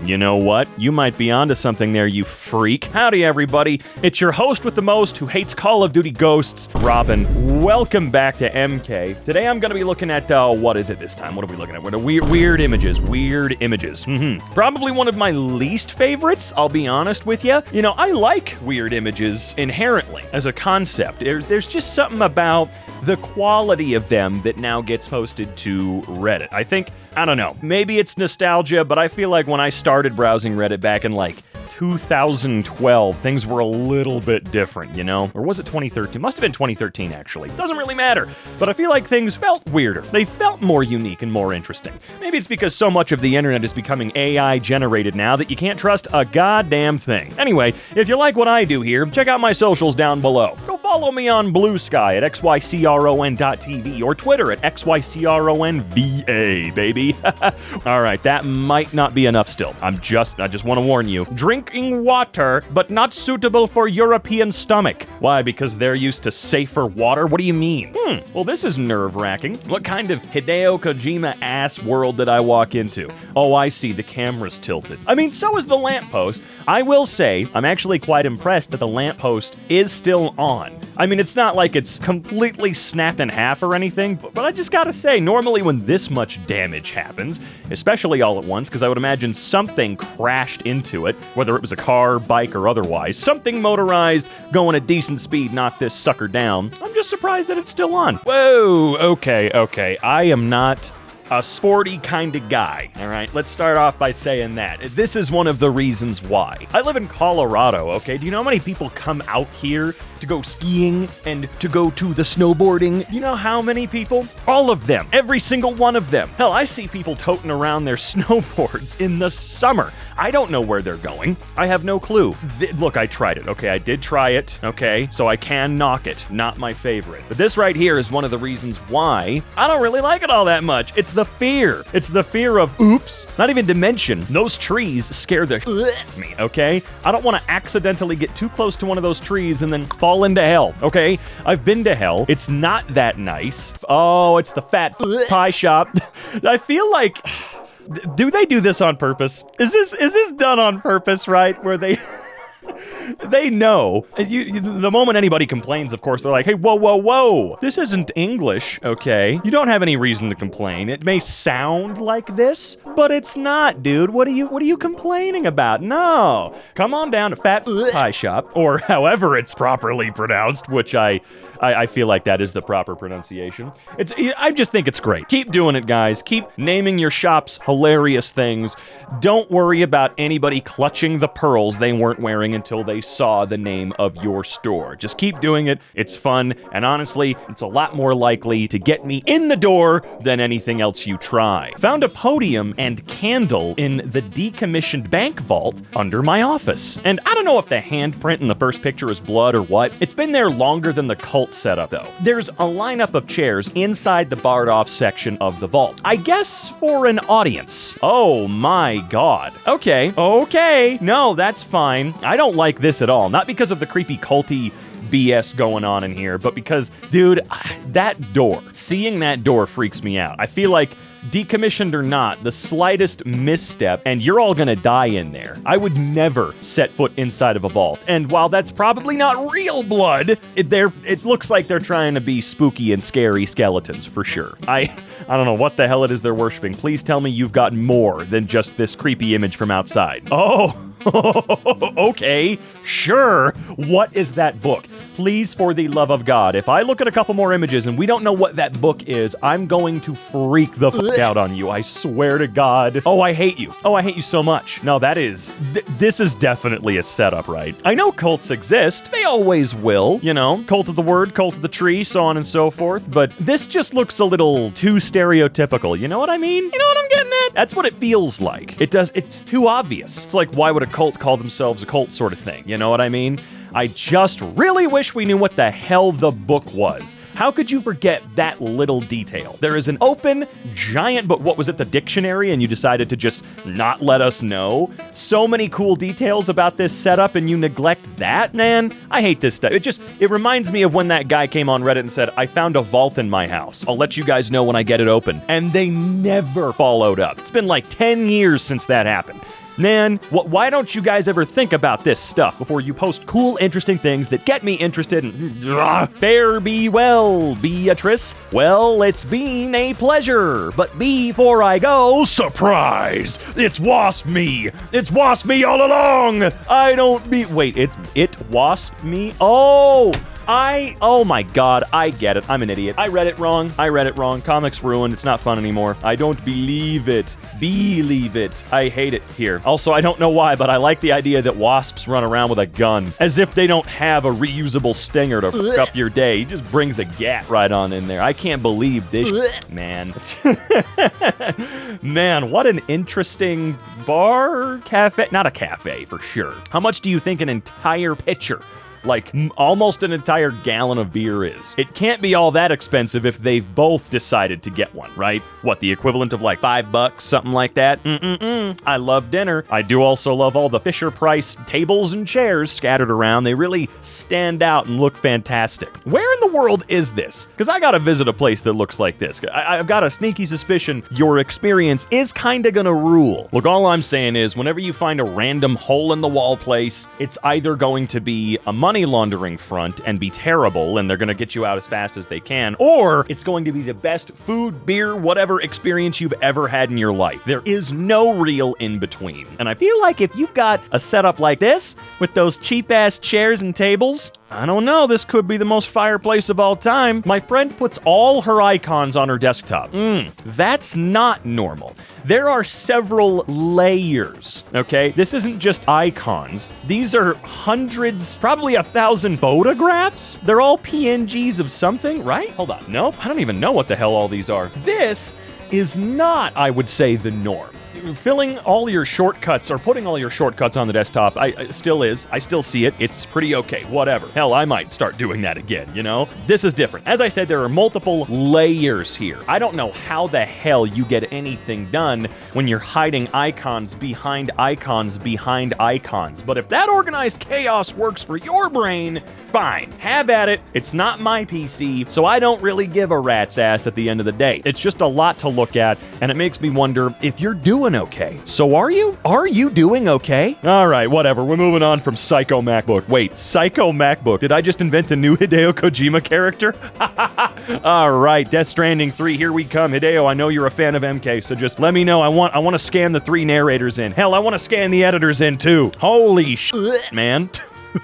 You know what? You might be onto something there, you freak. Howdy, everybody. It's your host with the most who hates Call of Duty Ghosts, Robin. Welcome back to EmKay. Today I'm going to be looking at, what is it this time? What are we looking at? What are weird images. Probably one of my least favorites, I'll be honest with you. You know, I like weird images inherently as a concept. There's just something about the quality of them that now gets posted to Reddit. I don't know, maybe it's nostalgia, but I feel like when I started browsing Reddit back in 2012, things were a little bit different, you know? Or was it 2013? Must have been 2013, actually. Doesn't really matter. But I feel like things felt weirder. They felt more unique and more interesting. Maybe it's because so much of the internet is becoming AI-generated now that you can't trust a goddamn thing. Anyway, if you like what I do here, check out my socials down below. Go follow me on Blue Sky at xycron.tv or Twitter at xycronva, baby. All right, that might not be enough still. I just want to warn you. Drinking water, but not suitable for European stomach. Why? Because they're used to safer water? What do you mean? Well, this is nerve-wracking. What kind of Hideo Kojima-ass world did I walk into? Oh, I see, the camera's tilted. I mean, so is the lamppost. I will say, I'm actually quite impressed that the lamppost is still on. I mean, it's not like it's completely snapped in half or anything, but I just gotta say, normally when this much damage happens, especially all at once, because I would imagine something crashed into it, whether it was a car, bike, or otherwise, something motorized going at decent speed knocked this sucker down. I'm just surprised that it's still on. Whoa, okay. I am not a sporty kind of guy, all right? Let's start off by saying that. This is one of the reasons why. I live in Colorado, okay? Do you know how many people come out here to go skiing and to go to the snowboarding? You know how many people? All of them. Every single one of them. Hell, I see people toting around their snowboards in the summer. I don't know where they're going. I have no clue. Look, I tried it, okay? I did try it, okay? So I can knock it. Not my favorite. But this right here is one of the reasons why I don't really like it all that much. It's the fear. It's the fear of, oops. Not even to mention, those trees scare the me, okay? I don't want to accidentally get too close to one of those trees and then fall into hell, okay? I've been to hell. It's not that nice. Oh, it's the fat pie shop. I feel like... Do they do this on purpose? Is this done on purpose, right? Where they... They know. The moment anybody complains, of course, they're like, hey, whoa. This isn't English, okay? You don't have any reason to complain. It may sound like this, but it's not, dude. What are you complaining about? No. Come on down to Fat Pie Shop, or however it's properly pronounced, which I feel like that is the proper pronunciation. I just think it's great. Keep doing it, guys. Keep naming your shops hilarious things. Don't worry about anybody clutching the pearls they weren't wearing until they saw the name of your store. Just keep doing it. It's fun, and honestly, it's a lot more likely to get me in the door than anything else you try. Found a podium and candle in the decommissioned bank vault under my office. And I don't know if the handprint in the first picture is blood or what. It's been there longer than the cult setup, though. There's a lineup of chairs inside the barred-off section of the vault. I guess for an audience. Oh my god. Okay. No, that's fine. I don't like this at all. Not because of the creepy culty BS going on in here, but because, dude, seeing that door freaks me out. I feel like, decommissioned or not, the slightest misstep, and you're all gonna die in there. I would never set foot inside of a vault. And while that's probably not real blood, it looks like they're trying to be spooky and scary skeletons, for sure. I don't know what the hell it is they're worshiping. Please tell me you've got more than just this creepy image from outside. Oh, okay, sure. What is that book? Please, for the love of God, if I look at a couple more images and we don't know what that book is, I'm going to freak the fuck out on you. I swear to God. Oh, I hate you. Oh, I hate you so much. No, this is definitely a setup, right? I know cults exist. They always will, you know, cult of the word, cult of the tree, so on and so forth. But this just looks a little too stereotypical. You know what I mean? You know what I'm getting at? That's what it feels like. It's too obvious. It's like, why would a cult call themselves a cult sort of thing? You know what I mean? I just really wish we knew what the hell the book was. How could you forget that little detail? There is an open, giant book. What was it, the dictionary? And you decided to just not let us know? So many cool details about this setup and you neglect that, man? I hate this stuff. It reminds me of when that guy came on Reddit and said, I found a vault in my house. I'll let you guys know when I get it open. And they never followed up. It's been like 10 years since that happened. Man, why don't you guys ever think about this stuff before you post cool, interesting things that get me interested in... Fare be well, Beatrice. Well, it's been a pleasure. But before I go, surprise! It's wasp me! It's wasp me all along! I don't be... Wait, it wasp me? Oh my god, I get it. I'm an idiot. I read it wrong. Comics ruined. It's not fun anymore. I don't believe it. Believe it. I hate it here. Also, I don't know why, but I like the idea that wasps run around with a gun. As if they don't have a reusable stinger to fuck up your day. He just brings a gat right on in there. I can't believe this man. Man, what an interesting bar? Cafe? Not a cafe, for sure. How much do you think an entire pitcher, like almost an entire gallon of beer is? It can't be all that expensive if they've both decided to get one, right? What, the equivalent of like $5, something like that? I love dinner. I do also love all the Fisher-Price tables and chairs scattered around. They really stand out and look fantastic. Where in the world is this? Because I gotta visit a place that looks like this. I've got a sneaky suspicion your experience is kinda gonna rule. Look, all I'm saying is whenever you find a random hole-in-the-wall place, it's either going to be a money laundering front and be terrible and they're gonna get you out as fast as they can, or it's going to be the best food, beer, whatever experience you've ever had in your life. There is no real in between. And I feel like if you've got a setup like this with those cheap ass chairs and tables, I don't know, this could be the most fireplace of all time. My friend puts all her icons on her desktop. That's not normal. There are several layers, okay? This isn't just icons. These are hundreds, probably 1,000 photographs. They're all PNGs of something, right? Hold on. Nope, I don't even know what the hell all these are. This is not, I would say, the norm. Filling all your shortcuts or putting all your shortcuts on the desktop, I still see it. It's pretty okay, whatever. Hell, I might start doing that again, you know? This is different. As I said, there are multiple layers here. I don't know how the hell you get anything done when you're hiding icons behind icons behind icons. But if that organized chaos works for your brain, fine. Have at it. It's not my PC, so I don't really give a rat's ass at the end of the day. It's just a lot to look at, and it makes me wonder if you're doing okay. So are you? Are you doing okay? All right, whatever. We're moving on from Psycho MacBook. Wait, Psycho MacBook. Did I just invent a new Hideo Kojima character? All right, Death Stranding 3, here we come. Hideo, I know you're a fan of EmKay, so just let me know. I want to scan the 3 narrators in. Hell, I want to scan the editors in too. Holy shit, man.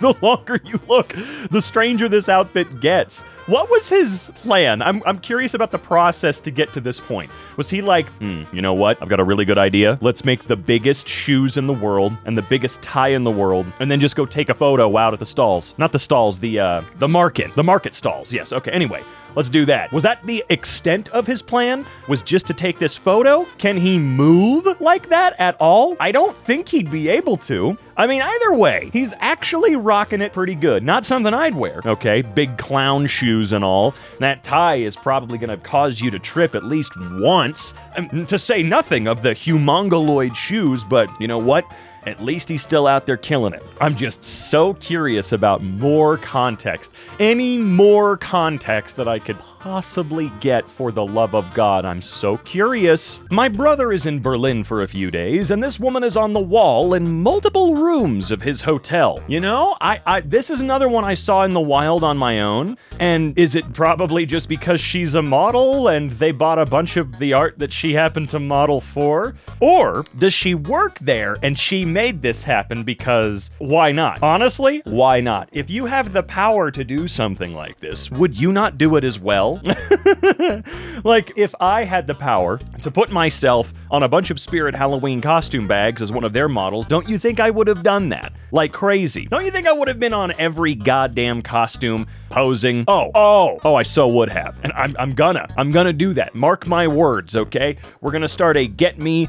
The longer you look, the stranger this outfit gets. What was his plan? I'm curious about the process to get to this point. Was he like, you know what? I've got a really good idea. Let's make the biggest shoes in the world and the biggest tie in the world, and then just go take a photo out at the stalls. Not the stalls, the market. The market stalls, yes. Okay, anyway. Let's do that. Was that the extent of his plan? Was just to take this photo? Can he move like that at all? I don't think he'd be able to. I mean, either way, he's actually rocking it pretty good. Not something I'd wear, okay? Big clown shoes and all. That tie is probably gonna cause you to trip at least once. To say nothing of the humongoloid shoes, but you know what? At least he's still out there killing it. I'm just so curious about more context. Any more context that I could possibly get, for the love of God. I'm so curious. My brother is in Berlin for a few days, and this woman is on the wall in multiple rooms of his hotel. You know, this is another one I saw in the wild on my own. And is it probably just because she's a model and they bought a bunch of the art that she happened to model for? Or does she work there and she made this happen because why not? Honestly, why not? If you have the power to do something like this, would you not do it as well? Like, if I had the power to put myself on a bunch of Spirit Halloween costume bags as one of their models, don't you think I would have done that? Like crazy. Don't you think I would have been on every goddamn costume posing? Oh, I so would have. And I'm gonna do that. Mark my words, okay? We're gonna start a Get Me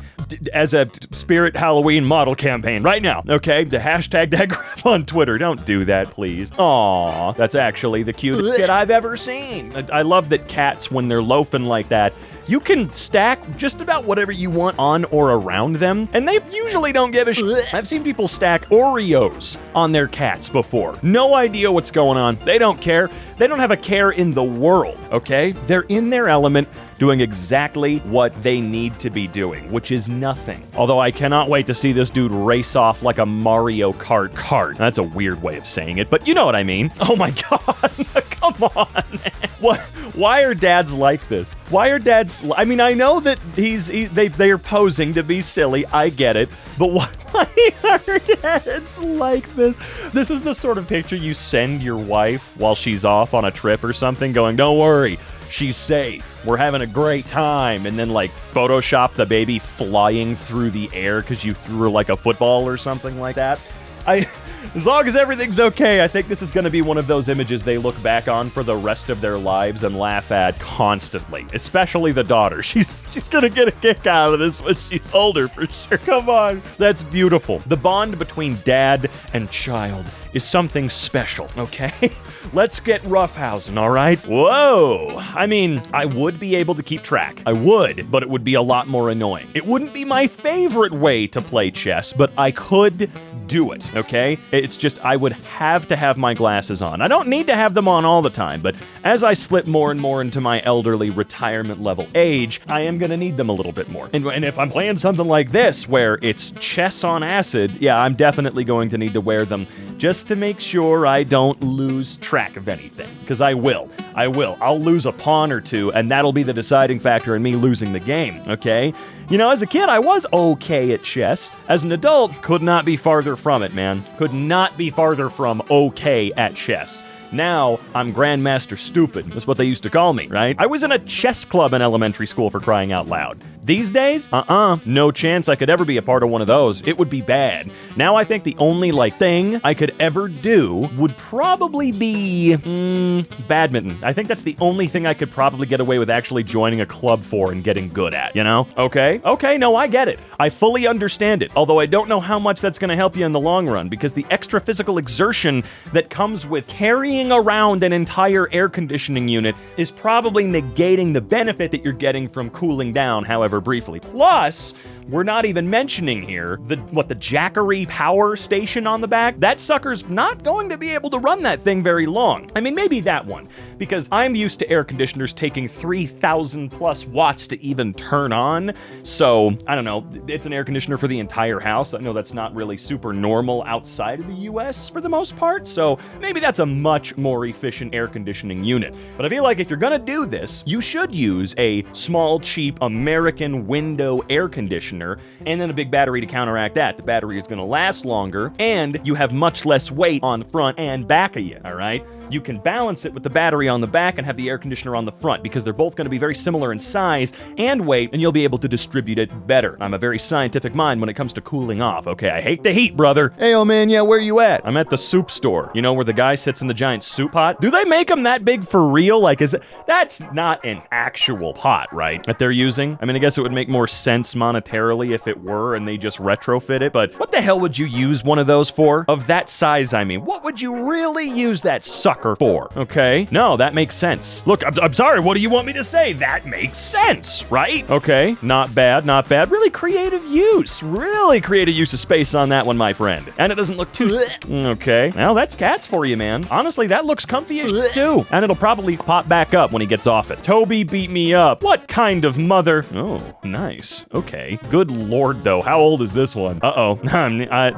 as a Spirit Halloween model campaign right now, okay? The hashtag that crap on Twitter. Don't do that, please. Aw, that's actually the cutest shit I've ever seen. I love that cats, when they're loafing like that, you can stack just about whatever you want on or around them, and they usually don't give a shit. I've seen people stack Oreos on their cats before. No idea what's going on. They don't care. They don't have a care in the world, okay? They're in their element, doing exactly what they need to be doing, which is nothing. Although I cannot wait to see this dude race off like a Mario Kart cart. That's a weird way of saying it, but you know what I mean. Oh my God, come on, man. Why are dads like this? Why are dads, I mean, I know that they are posing to be silly, I get it, but why are dads like this? This is the sort of picture you send your wife while she's off on a trip or something, going, don't worry, she's safe. We're having a great time. And then like Photoshop the baby flying through the air because you threw her like a football or something like that. As long as everything's okay, I think this is going to be one of those images they look back on for the rest of their lives and laugh at constantly, especially the daughter. She's going to get a kick out of this when she's older for sure. Come on. That's beautiful. The bond between dad and child is something special, okay? Let's get roughhousing, all right? Whoa. I mean, I would be able to keep track. I would, but it would be a lot more annoying. It wouldn't be my favorite way to play chess, but I could do it, okay? It's just I would have to have my glasses on. I don't need to have them on all the time, but as I slip more and more into my elderly retirement level age, I am going to need them a little bit more. And if I'm playing something like this, where it's chess on acid, yeah, I'm definitely going to need to wear them just to make sure I don't lose track of anything. Because I will. I'll lose a pawn or two, and that'll be the deciding factor in me losing the game, okay? You know, as a kid, I was okay at chess. As an adult, could not be farther from it, man. Could not be farther from okay at chess. Now, I'm Grandmaster Stupid. That's what they used to call me, right? I was in a chess club in elementary school, for crying out loud. These days, no chance I could ever be a part of one of those. It would be bad. Now I think the only, thing I could ever do would probably be, badminton. I think that's the only thing I could probably get away with actually joining a club for and getting good at, you know? Okay, no, I get it. I fully understand it, although I don't know how much that's gonna help you in the long run, because the extra physical exertion that comes with carrying around an entire air conditioning unit is probably negating the benefit that you're getting from cooling down, however briefly. Plus, we're not even mentioning here the Jackery power station on the back. That sucker's not going to be able to run that thing very long. I mean, maybe that one, because I'm used to air conditioners taking 3,000 plus watts to even turn on. So, I don't know, it's an air conditioner for the entire house. I know that's not really super normal outside of the US for the most part, so maybe that's a much more efficient air conditioning unit. But I feel like if you're gonna do this, you should use a small, cheap American window air conditioner and then a big battery to counteract that. The battery is going to last longer, and you have much less weight on the front and back of you, all right? You can balance it with the battery on the back and have the air conditioner on the front, because they're both going to be very similar in size and weight, and you'll be able to distribute it better. I'm a very scientific mind when it comes to cooling off, okay? I hate the heat, brother. Hey, oh man, yeah, where you at? I'm at the soup store. You know, where the guy sits in the giant soup pot? Do they make them that big for real? That's not an actual pot, right? That they're using? I mean, I guess it would make more sense monetarily if it were and they just retrofit it, but what the hell would you use one of those for? Of that size, I mean. What would you really use that sucker for? Okay. No, that makes sense. Look, I'm sorry, what do you want me to say? That makes sense, right? Okay, not bad, not bad. Really creative use of space on that one, my friend. And it doesn't look too... Okay. Well, that's cats for you, man. Honestly, that looks comfy as shit too. And it'll probably pop back up when he gets off it. Toby beat me up. What kind of mother? Oh, nice. Okay. Good lord, though. How old is this one? Uh-oh.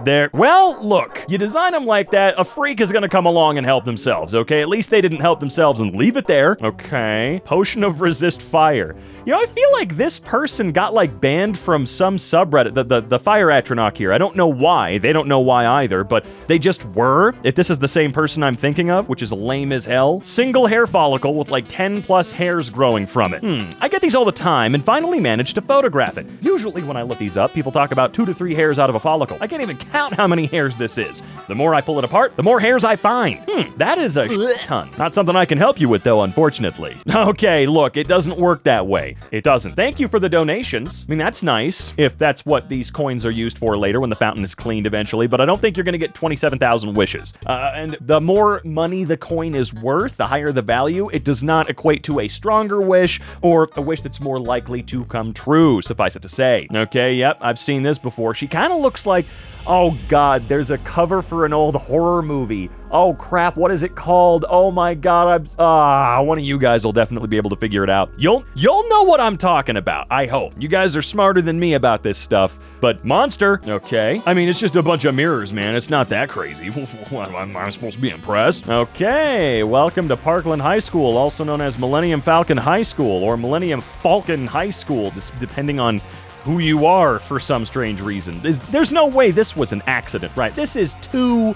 There. Well, look. You design them like that, a freak is gonna come along and help themselves, okay? At least they didn't help themselves and leave it there. Okay. Potion of resist fire. You know, I feel like this person got, banned from some subreddit, the Fire Atronach here. I don't know why. They don't know why either, but they just were. If this is the same person I'm thinking of, which is lame as hell. Single hair follicle with 10 plus hairs growing from it. I get these all the time and finally managed to photograph it. Usually when I look these up, people talk about 2 to 3 hairs out of a follicle. I can't even count how many hairs this is. The more I pull it apart, the more hairs I find. That is is a ton. Not something I can help you with, though, unfortunately. Okay, look, it doesn't work that way. It doesn't. Thank you for the donations. I mean, that's nice, if that's what these coins are used for later when the fountain is cleaned eventually, but I don't think you're going to get 27,000 wishes. And the more money the coin is worth, the higher the value, it does not equate to a stronger wish or a wish that's more likely to come true, suffice it to say. Okay, yep, I've seen this before. She kind of looks like, oh God, there's a cover for an old horror movie. Oh crap, what is it called? Oh my God, one of you guys will definitely be able to figure it out. You'll know what I'm talking about, I hope. You guys are smarter than me about this stuff. But monster, okay. I mean, it's just a bunch of mirrors, man. It's not that crazy. Am I supposed to be impressed? Okay, welcome to Parkland High School, also known as Millennium Falcon High School or Millennium Falcon High School, depending on who you are for some strange reason. There's no way this was an accident, right? This is too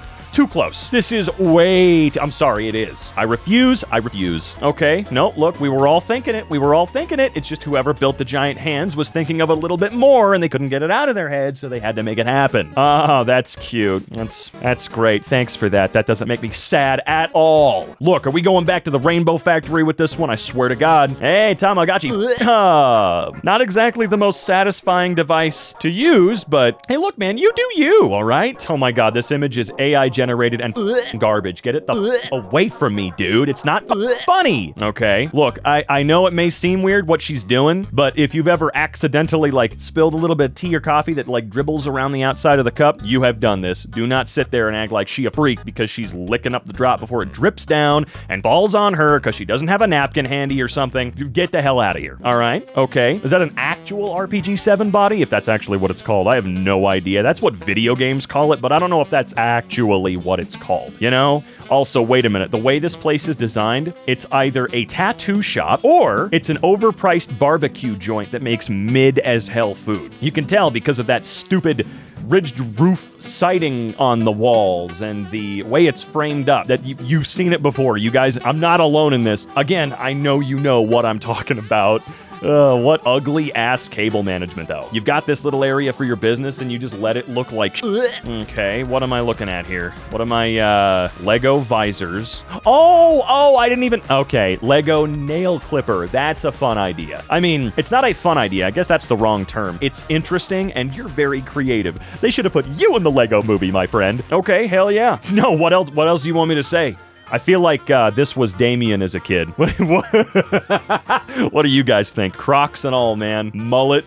close. This is way I'm sorry, it is. I refuse. Okay, no, look, we were all thinking it. It's just whoever built the giant hands was thinking of a little bit more and they couldn't get it out of their head, so they had to make it happen. Oh, that's cute. That's great. Thanks for that. That doesn't make me sad at all. Look, are we going back to the Rainbow Factory with this one? I swear to God. Hey, Tamagotchi. Not exactly the most satisfying device to use, but hey, look, man, you do you, all right? Oh my God, this image is AI generated and garbage. Get it the away from me, dude. It's not funny. Okay, look, I know it may seem weird what she's doing, but if you've ever accidentally spilled a little bit of tea or coffee that dribbles around the outside of the cup, you have done this. Do not sit there and act like she a freak because she's licking up the drop before it drips down and falls on her because she doesn't have a napkin handy or something. Get the hell out of here. All right, okay. Is that an actual RPG-7 body? If that's actually what it's called, I have no idea. That's what video games call it, but I don't know if that's actually what it's called, you know? Also, wait a minute. The way this place is designed, it's either a tattoo shop or it's an overpriced barbecue joint that makes mid-as-hell food. You can tell because of that stupid ridged roof siding on the walls and the way it's framed up, that you've seen it before. You guys, I'm not alone in this. Again, I know you know what I'm talking about. What ugly ass cable management, though. You've got this little area for your business and you just let it look like Okay, what am I looking at here? What am I, Lego visors. Oh, I didn't even, okay, Lego nail clipper. That's a fun idea. I mean, it's not a fun idea. I guess that's the wrong term. It's interesting and you're very creative. They should have put you in the Lego movie, my friend. Okay, hell yeah. No, what else do you want me to say? I feel like this was Damien as a kid. What do you guys think? Crocs and all, man. Mullet.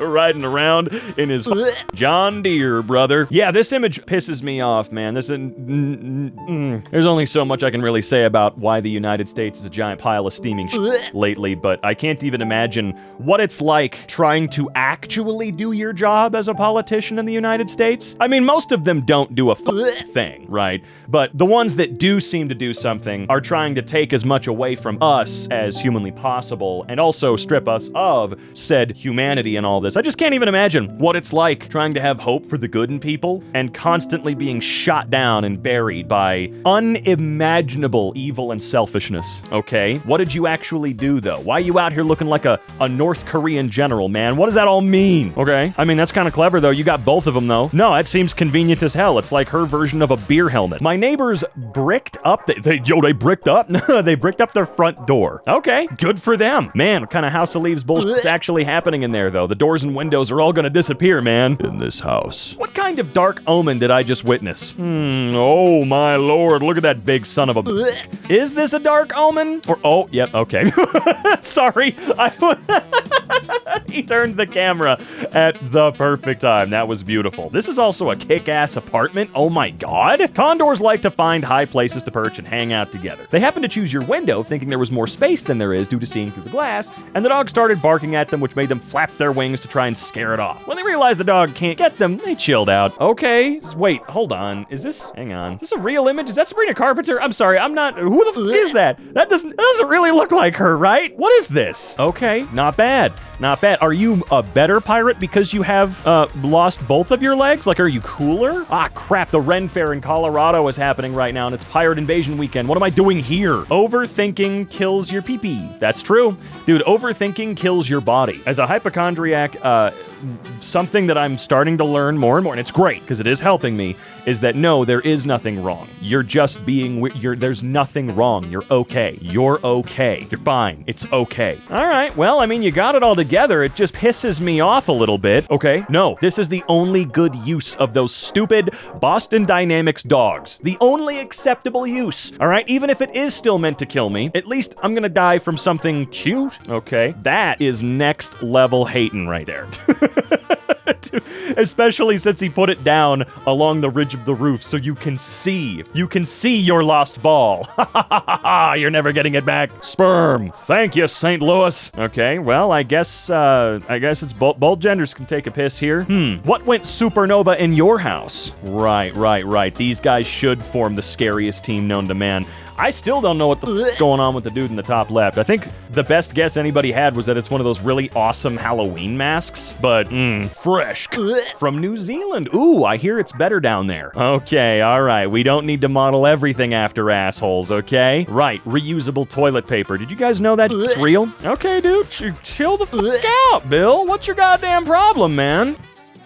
Riding around in his John Deere, brother. Yeah, this image pisses me off, man. There's only so much I can really say about why the United States is a giant pile of steaming shit lately, but I can't even imagine what it's like trying to actually do your job as a politician in the United States. I mean, most of them don't do a thing, right? But the ones that do seem to do something are trying to take as much away from us as humanly possible and also strip us of said humanity and all this. I just can't even imagine what it's like trying to have hope for the good in people and constantly being shot down and buried by unimaginable evil and selfishness. Okay, what did you actually do, though? Why are you out here looking like a North Korean general, man? What does that all mean? Okay, I mean, that's kind of clever, though. You got both of them, though. No, that seems convenient as hell. It's like her version of a beer helmet. My neighbors bricked up, they bricked up? They bricked up their front door. Okay, good for them. Man, what kind of House of Leaves bullshit's actually happening in there, though? The doors and windows are all gonna disappear, man. In this house. What kind of dark omen did I just witness? Oh my lord, look at that big son of a... Is this a dark omen? Or, oh, yep, okay. Sorry, he turned the camera at the perfect time. That was beautiful. This is also a kick-ass apartment. Oh my god. Condors like to find high places to perch and hang out together. They happened to choose your window, thinking there was more space than there is due to seeing through the glass, and the dog started barking at them, which made them flap their wings to try and scare it off. When they realized the dog can't get them, they chilled out. Okay, wait, hold on. Hang on. Is this a real image? Is that Sabrina Carpenter? I'm sorry, I'm not, who the fuck is that? That doesn't really look like her, right? What is this? Okay, not bad. Not bad. Are you a better pirate because you have lost both of your legs? Like, are you cooler? Ah, crap. The Ren Fair in Colorado is happening right now, and it's Pirate Invasion Weekend. What am I doing here? Overthinking kills your pee-pee. That's true. Dude, overthinking kills your body. As a hypochondriac, something that I'm starting to learn more and more, and it's great because it is helping me, is that no, there is nothing wrong. You're just being, there's nothing wrong. You're okay. You're okay. You're fine. It's okay. All right, well, I mean, you got it all together. It just pisses me off a little bit. Okay, no, this is the only good use of those stupid Boston Dynamics dogs. The only acceptable use. All right, even if it is still meant to kill me, at least I'm gonna die from something cute. Okay, that is next level hating right there. Especially since he put it down along the ridge of the roof so you can see your lost ball. You're never getting it back. Sperm. Thank you, St. Louis. Okay, well, I guess it's both genders can take a piss here. What went supernova in your house? Right. These guys should form the scariest team known to man. I still don't know what the f***'s going on with the dude in the top left. I think the best guess anybody had was that it's one of those really awesome Halloween masks, but fresh from New Zealand. Ooh, I hear it's better down there. Okay, all right. We don't need to model everything after assholes, okay? Right, reusable toilet paper. Did you guys know that's real? Okay, dude, chill the fuck out, Bill. What's your goddamn problem, man?